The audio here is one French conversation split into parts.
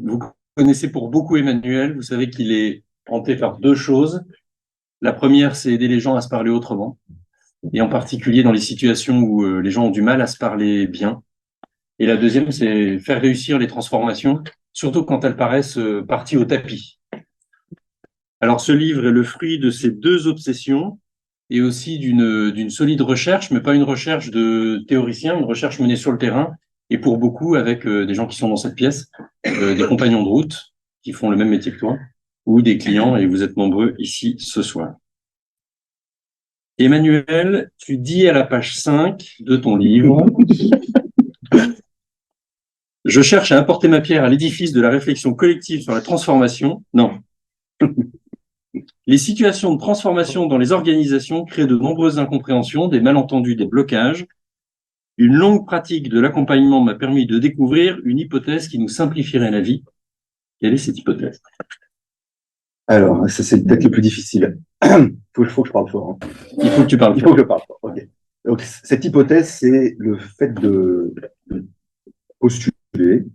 Vous connaissez pour beaucoup Emmanuel, vous savez qu'il est hanté par deux choses. La première, c'est aider les gens à se parler autrement, et en particulier dans les situations où les gens ont du mal à se parler bien. Et la deuxième, c'est faire réussir les transformations, surtout quand elles paraissent parties au tapis. Alors ce livre est le fruit de ces deux obsessions et aussi d'une solide recherche, mais pas une recherche de théoricien, une recherche menée sur le terrain, et pour beaucoup avec des gens qui sont dans cette pièce, des compagnons de route qui font le même métier que toi, ou des clients, et vous êtes nombreux ici ce soir. Emmanuel, tu dis à la page 5 de ton livre, je cherche à apporter ma pierre à l'édifice de la réflexion collective sur la transformation. Non. Les situations de transformation dans les organisations créent de nombreuses incompréhensions, des malentendus, des blocages. Une longue pratique de l'accompagnement m'a permis de découvrir une hypothèse qui nous simplifierait la vie. Quelle est cette hypothèse? Alors, ça c'est peut-être le plus difficile. Faut que je parle fort. Hein. Il faut que tu parles Il fort. faut que je parle fort. Ok. Donc, cette hypothèse, c'est le fait de postuler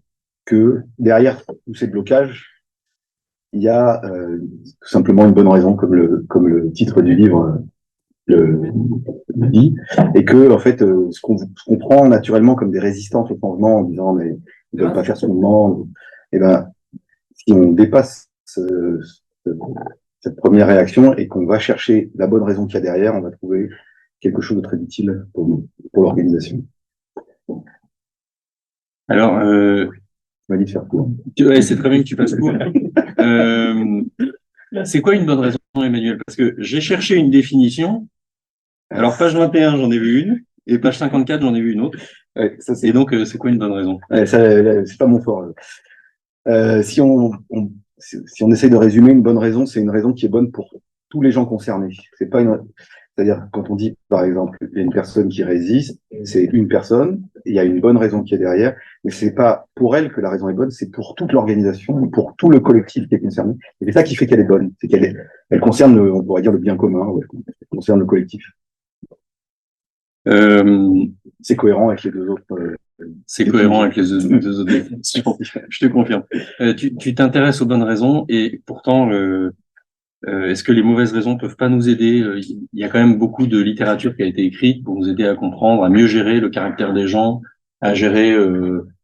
que derrière tous ces blocages, il y a tout simplement une bonne raison, comme le titre du livre le dit, et que en fait, ce qu'on prend naturellement comme des résistances au changement en disant mais ils ne veulent pas faire ce mouvement, et ben si on dépasse cette première réaction et qu'on va chercher la bonne raison qu'il y a derrière, on va trouver quelque chose de très utile pour nous, pour l'organisation. Alors, tu m'as dit de faire court. Ouais, c'est très bien que tu fasses court. C'est quoi une bonne raison, Emmanuel? Parce que j'ai cherché une définition. Alors, page 21, j'en ai vu une, et page 54, j'en ai vu une autre. Ouais, ça, et donc, c'est quoi une bonne raison? Ouais, c'est pas mon fort. Si on essaie de résumer, une bonne raison, c'est une raison qui est bonne pour tous les gens concernés. C'est pas une, c'est-à-dire quand on dit, par exemple, il y a une personne qui résiste, c'est une personne, il y a une bonne raison qui est derrière, mais c'est pas pour elle que la raison est bonne, c'est pour toute l'organisation, pour tout le collectif qui est concerné. Et c'est ça qui fait qu'elle est bonne, c'est elle concerne, on pourrait dire, le bien commun, ouais, elle concerne le collectif. C'est cohérent avec les deux autres. C'est cohérent avec les deux autres définitions. Je te confirme. Tu t'intéresses aux bonnes raisons et pourtant, est-ce que les mauvaises raisons peuvent pas nous aider? Il y a quand même beaucoup de littérature qui a été écrite pour nous aider à comprendre, à mieux gérer le caractère des gens, à gérer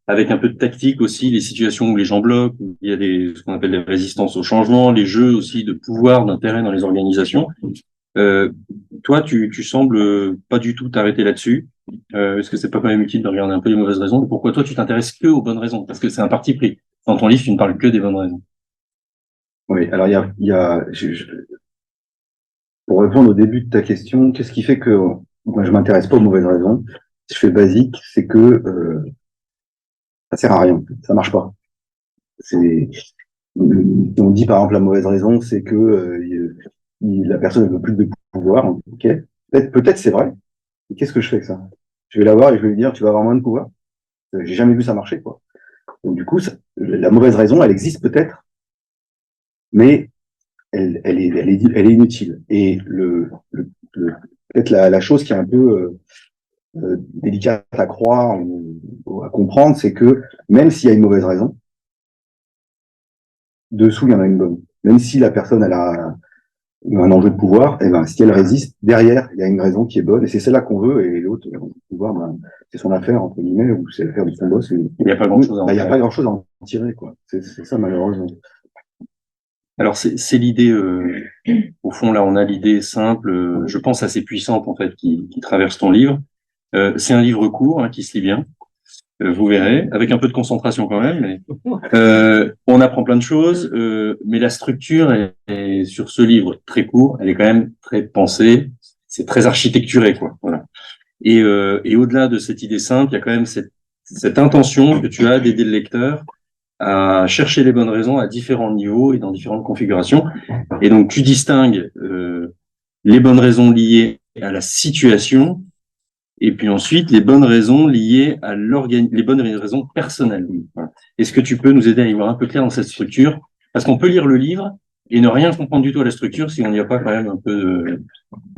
avec un peu de tactique aussi les situations où les gens bloquent, où il y a ce qu'on appelle les résistances au changement, les jeux aussi de pouvoir, d'intérêt dans les organisations. Toi, tu sembles pas du tout t'arrêter là-dessus. Est-ce que c'est pas quand même utile de regarder un peu les mauvaises raisons? Pourquoi toi, tu t'intéresses que aux bonnes raisons? Parce que c'est un parti pris. Dans ton livre, tu ne parles que des bonnes raisons. Oui, alors pour répondre au début de ta question, qu'est-ce qui fait que moi je m'intéresse pas aux mauvaises raisons? Si je fais basique, c'est que ça sert à rien, ça marche pas. On dit par exemple la mauvaise raison, c'est que la personne ne veut plus de pouvoir. Ok, peut-être c'est vrai. Mais qu'est-ce que je fais avec ça? Je vais la voir et je vais lui dire tu vas avoir moins de pouvoir. J'ai jamais vu ça marcher quoi. Donc du coup, la mauvaise raison, elle existe peut-être, mais elle est inutile. Et peut-être la chose qui est un peu délicate à croire ou à comprendre, c'est que même s'il y a une mauvaise raison, dessous, il y en a une bonne. Même si la personne elle a un enjeu de pouvoir, et ben, si elle résiste, derrière, il y a une raison qui est bonne, et c'est celle-là qu'on veut, et l'autre, le pouvoir, ben, c'est son affaire, entre guillemets, ou c'est l'affaire de son boss. Il n'y a pas grand-chose à en tirer. Il n'y a tirer. pas grand-chose à en tirer, quoi. C'est ça, malheureusement. Alors, c'est l'idée, au fond, là, on a l'idée simple, je pense assez puissante, en fait, qui traverse ton livre. C'est un livre court, hein, qui se lit bien. Vous verrez, avec un peu de concentration quand même. Mais, on apprend plein de choses, mais la structure est sur ce livre très court, elle est quand même très pensée, c'est très architecturé, quoi. Voilà. Et au-delà de cette idée simple, il y a quand même cette intention que tu as d'aider le lecteur à chercher les bonnes raisons à différents niveaux et dans différentes configurations. Et donc, tu distingues les bonnes raisons liées à la situation et puis ensuite les bonnes raisons liées à les bonnes raisons personnelles. Voilà. Est-ce que tu peux nous aider à y voir un peu clair dans cette structure? Parce qu'on peut lire le livre et ne rien comprendre du tout à la structure si on n'y a pas quand même un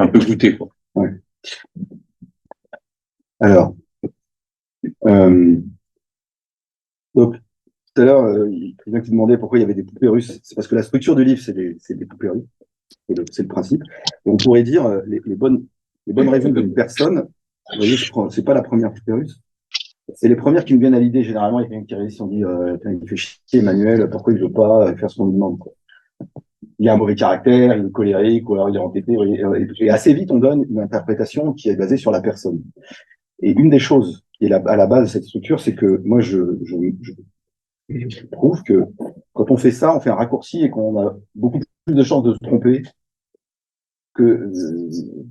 peu goûté, quoi. Ouais. Alors, donc, à l'heure, il y a quelqu'un qui demandait pourquoi il y avait des poupées russes. C'est parce que la structure du livre, c'est des poupées russes. C'est le principe. Et on pourrait dire les bonnes raisons d'une personne. Vous voyez, c'est pas la première poupée russe. C'est les premières qui me viennent à l'idée. Généralement, il y a quelqu'un qui réussit, on dit, il fait chier Emmanuel, pourquoi il veut pas faire ce qu'on lui demande, quoi. Il a un mauvais caractère, il est colérique, ou alors il est entêté. Et assez vite, on donne une interprétation qui est basée sur la personne. Et une des choses qui est à la base de cette structure, c'est que moi, je trouve que quand on fait ça, on fait un raccourci et qu'on a beaucoup plus de chances de se tromper que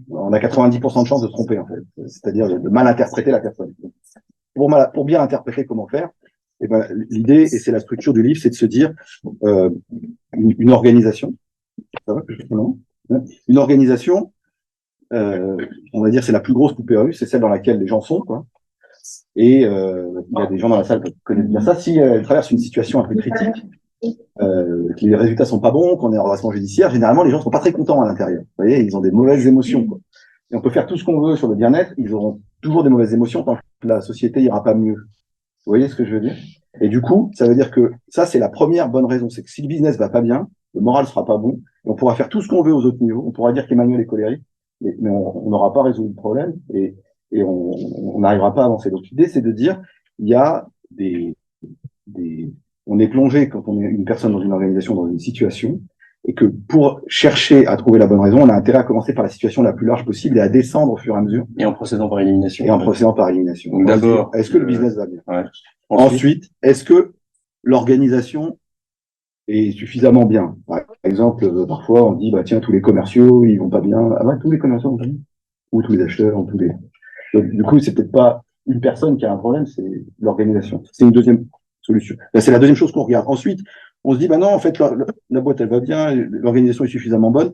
on a 90% de chances de se tromper, en fait. C'est-à-dire de mal interpréter la personne. Pour bien interpréter comment faire, eh ben, l'idée, et c'est la structure du livre, c'est de se dire une organisation. Ça va, une organisation, on va dire, c'est la plus grosse poupée russe, c'est celle dans laquelle les gens sont, quoi. Et il y a des gens dans la salle qui connaissent bien ça. Si elle traverse une situation un peu critique, que les résultats sont pas bons, qu'on est en redressement judiciaire, généralement les gens sont pas très contents à l'intérieur. Vous voyez, ils ont des mauvaises émotions, quoi. Et on peut faire tout ce qu'on veut sur le bien-être, ils auront toujours des mauvaises émotions tant que la société ira pas mieux. Vous voyez ce que je veux dire? Et du coup, ça veut dire que ça, c'est la première bonne raison. C'est que si le business va pas bien, le moral sera pas bon, et on pourra faire tout ce qu'on veut aux autres niveaux. On pourra dire qu'Emmanuel est colérique, mais on n'aura pas résolu le problème et on n'arrivera pas à avancer. Donc l'idée, c'est de dire, il y a on est plongé quand on est une personne dans une organisation, dans une situation, et que pour chercher à trouver la bonne raison, on a intérêt à commencer par la situation la plus large possible et à descendre au fur et à mesure. Et en procédant par élimination. Et en procédant par élimination. Donc d'abord, est-ce que le business va bien? Ouais. Ensuite, est-ce que l'organisation est suffisamment bien? Par exemple, parfois on dit, bah tiens, tous les commerciaux, ils vont pas bien. Ah ouais, tous les commerciaux vont pas bien. Ou tous les acheteurs, ou tous les. Donc, du coup, c'est peut-être pas une personne qui a un problème, c'est l'organisation. C'est une deuxième solution. Là, c'est la deuxième chose qu'on regarde. Ensuite, on se dit, bah non, en fait, la boîte, elle va bien, l'organisation est suffisamment bonne.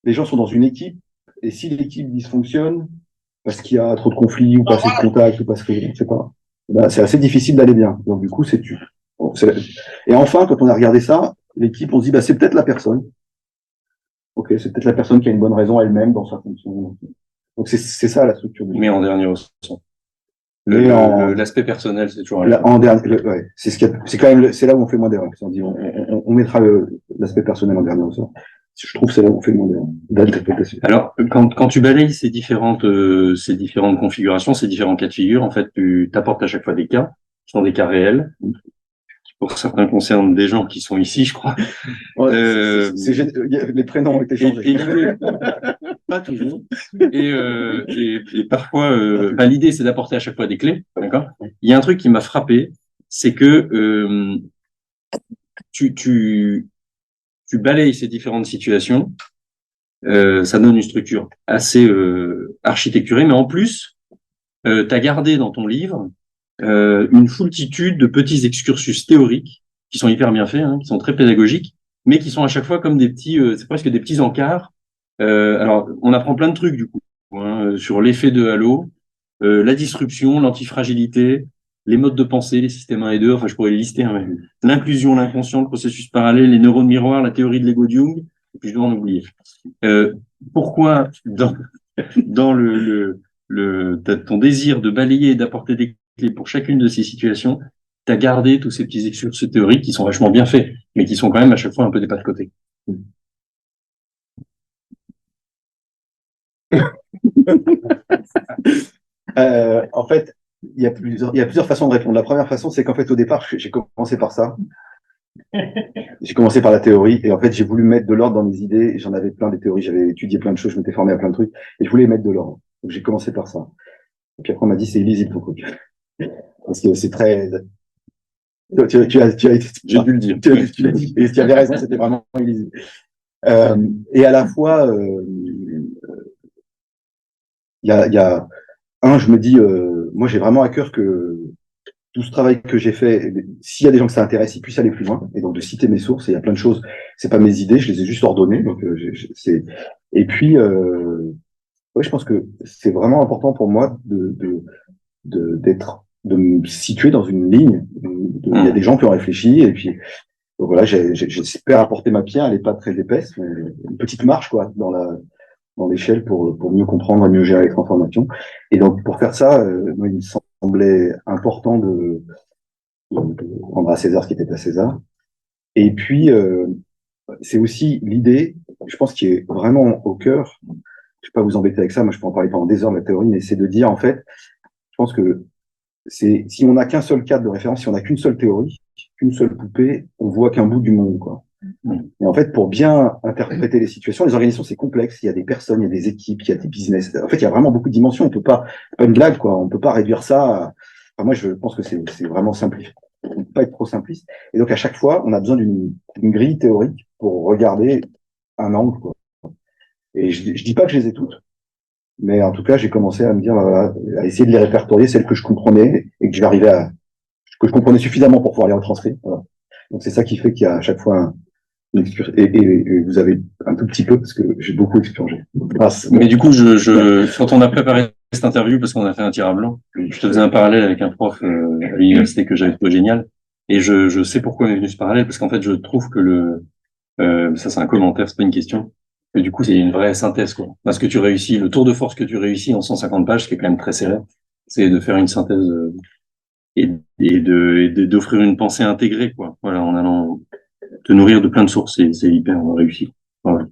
Les gens sont dans une équipe, et si l'équipe dysfonctionne, parce qu'il y a trop de conflits, ou pas assez de contacts, ou parce que, je ne sais pas, ben, c'est assez difficile d'aller bien. Donc, du coup, bon, et enfin, quand on a regardé ça, l'équipe, on se dit, bah, c'est peut-être la personne. Ok, c'est peut-être la personne qui a une bonne raison elle-même dans sa fonction. Donc, c'est ça la structure. Mais en dernier ressort. L'aspect personnel, c'est toujours en dernier, ouais, c'est quand même, c'est là où on fait moins d'erreurs. On dit, on mettra l'aspect personnel en dernier ressort. Je trouve que c'est là où on fait moins d'erreurs. Alors, quand tu balayes ces différentes configurations, ces différents cas de figure, en fait, tu t'apportes à chaque fois des cas, qui sont des cas réels, qui pour certains concernent des gens qui sont ici, je crois. Ouais, les prénoms ont été changés. Pas toujours. Et parfois, l'idée, c'est d'apporter à chaque fois des clés, d'accord? Il y a un truc qui m'a frappé, c'est que tu balayes ces différentes situations, ça donne une structure assez architecturée, mais en plus, tu as gardé dans ton livre une foultitude de petits excursus théoriques qui sont hyper bien faits, hein, qui sont très pédagogiques, mais qui sont à chaque fois comme des petits, c'est presque des petits encarts. Alors, on apprend plein de trucs du coup, hein, sur l'effet de halo, la disruption, l'antifragilité, les modes de pensée, les systèmes 1 et 2, enfin je pourrais les lister, hein, l'inclusion, l'inconscient, le processus parallèle, les neurones miroirs, la théorie de l'ego de Jung, et puis je dois en oublier. Pourquoi dans ton désir de balayer et d'apporter des clés pour chacune de ces situations, tu as gardé tous ces petits exercices théoriques qui sont vachement bien faits, mais qui sont quand même à chaque fois un peu des pas de côté. En fait, il y a plusieurs façons de répondre. La première façon, c'est qu'en fait, au départ, j'ai commencé par ça. J'ai commencé par la théorie et en fait, j'ai voulu mettre de l'ordre dans mes idées. J'en avais plein des théories, j'avais étudié plein de choses, je m'étais formé à plein de trucs et je voulais mettre de l'ordre. Donc, j'ai commencé par ça. Et puis après, on m'a dit, c'est illisible ton truc. Parce que c'est très. Tu as J'ai dû le dire. Tu l'as dit. Et tu avais raison, c'était vraiment illisible. Et à la fois, il y a je me dis, moi, j'ai vraiment à cœur que tout ce travail que j'ai fait, s'il y a des gens que ça intéresse, ils puissent aller plus loin. Et donc, de citer mes sources. Et il y a plein de choses. C'est pas mes idées, je les ai juste ordonnées. Donc, et puis, ouais, je pense que c'est vraiment important pour moi de me situer dans une ligne. Il y a des gens qui ont réfléchi et puis donc voilà, j'espère apporter ma pierre. Elle n'est pas très épaisse, mais une petite marche quoi dans l'échelle pour mieux comprendre et mieux gérer les transformations. Et donc pour faire ça, moi, il me semblait important rendre à César ce qui était à César. Et puis, c'est aussi l'idée, je pense, qui est vraiment au cœur. Je ne vais pas vous embêter avec ça, moi je peux en parler pendant des heures de la théorie, mais c'est de dire, en fait, je pense que si on n'a qu'un seul cadre de référence, si on n'a qu'une seule théorie, qu'une seule poupée, on voit qu'un bout du monde, quoi. Et en fait, pour bien interpréter les situations, les organisations, c'est complexe. Il y a des personnes, il y a des équipes, il y a des business. En fait, il y a vraiment beaucoup de dimensions. On peut pas une blague, quoi. On peut pas réduire ça enfin, moi, je pense que c'est vraiment simplifié. On ne peut pas être trop simpliste. Et donc, à chaque fois, on a besoin d'une grille théorique pour regarder un angle, quoi. Et je dis pas que je les ai toutes, mais en tout cas, j'ai commencé à me dire, à essayer de les répertorier, celles que je comprenais et que je vais arriver que je comprenais suffisamment pour pouvoir les retranscrire. Voilà. Donc, c'est ça qui fait qu'il y a à chaque fois et vous avez un tout petit peu, parce que j'ai beaucoup expurgé. Mais du coup, quand on a préparé cette interview, parce qu'on a fait un tir à blanc, je te faisais un parallèle avec un prof à l'université que j'avais trouvé génial. Et je sais pourquoi m'est venu ce parallèle, parce qu'en fait, je trouve que ça c'est un commentaire, c'est pas une question. Et du coup, c'est une vraie synthèse, quoi. Parce que tu réussis, le tour de force que tu réussis en 150 pages, ce qui est quand même très serré, c'est de faire une synthèse d'offrir une pensée intégrée, quoi. Voilà, en allant te nourrir de plein de sources, c'est hyper réussi. Voilà.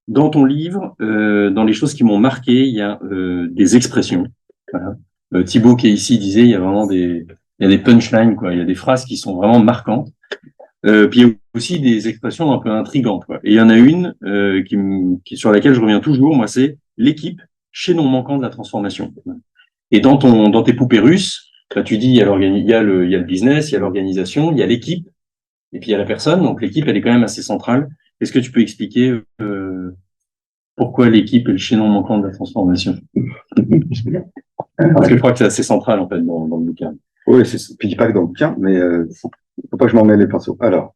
Dans ton livre, dans les choses qui m'ont marqué, il y a des expressions. Voilà. Thibaut qui est ici disait, il y a des punchlines, quoi. Il y a des phrases qui sont vraiment marquantes. Puis il y a aussi des expressions un peu intrigantes, quoi. Et il y en a une sur laquelle je reviens toujours, moi, c'est l'équipe, chaînon manquant de la transformation. Et dans tes poupées russes, là, tu dis il y a le business, il y a l'organisation, il y a l'équipe, et puis il y a la personne. Donc l'équipe, elle est quand même assez centrale. Est-ce que tu peux expliquer pourquoi l'équipe est le chaînon manquant de la transformation? Parce que je crois que c'est assez central en fait dans le bouquin. Oui, puis pas que dans le bouquin, mais faut pas que je m'en mêle les pinceaux. Alors,